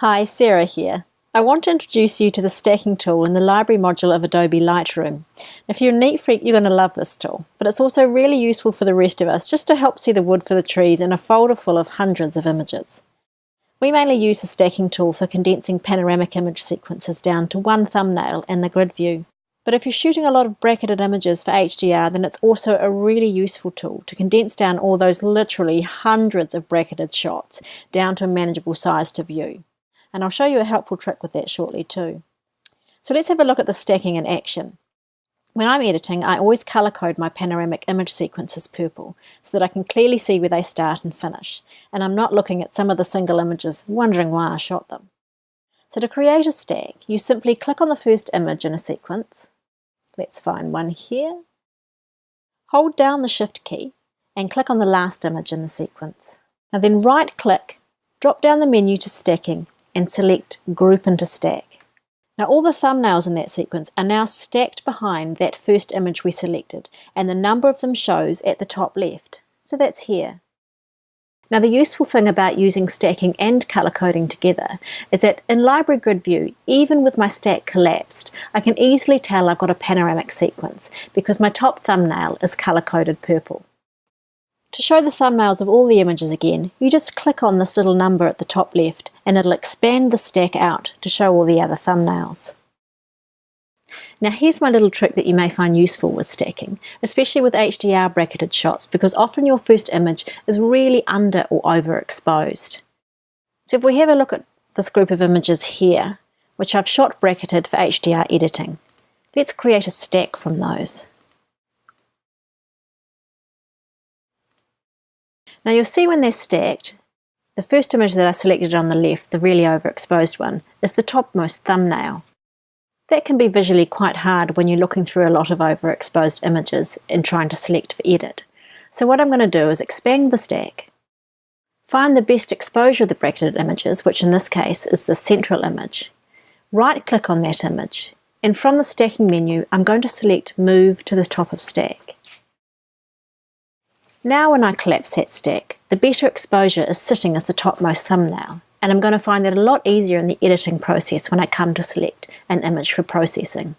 Hi, Sarah here. I want to introduce you to the stacking tool in the library module of Adobe Lightroom. If you're a neat freak, you're going to love this tool, but it's also really useful for the rest of us just to help see the wood for the trees in a folder full of hundreds of images. We mainly use the stacking tool for condensing panoramic image sequences down to one thumbnail in the grid view. But if you're shooting a lot of bracketed images for HDR, then it's also a really useful tool to condense down all those literally hundreds of bracketed shots down to a manageable size to view. And I'll show you a helpful trick with that shortly too. So let's have a look at the stacking in action. When I'm editing, I always color code my panoramic image sequences purple so that I can clearly see where they start and finish, and I'm not looking at some of the single images wondering why I shot them. So to create a stack, you simply click on the first image in a sequence. Let's find one here. Hold down the Shift key and click on the last image in the sequence. Now then right-click, drop down the menu to Stacking and select Group into Stack. Now all the thumbnails in that sequence are now stacked behind that first image we selected, and the number of them shows at the top left. So that's here. Now the useful thing about using stacking and color coding together is that in Library Grid View, even with my stack collapsed, I can easily tell I've got a panoramic sequence because my top thumbnail is color coded purple. To show the thumbnails of all the images again, you just click on this little number at the top left and it'll expand the stack out to show all the other thumbnails. Now here's my little trick that you may find useful with stacking, especially with HDR bracketed shots, because often your first image is really under or overexposed. So if we have a look at this group of images here, which I've shot bracketed for HDR editing, let's create a stack from those. Now you'll see when they're stacked, the first image that I selected on the left, the really overexposed one, is the topmost thumbnail. That can be visually quite hard when you're looking through a lot of overexposed images and trying to select for edit. So what I'm going to do is expand the stack, find the best exposure of the bracketed images, which in this case is the central image, right-click on that image, and from the stacking menu I'm going to select Move to the top of stack. Now when I collapse that stack, the better exposure is sitting as the topmost thumbnail, and I'm going to find that a lot easier in the editing process when I come to select an image for processing.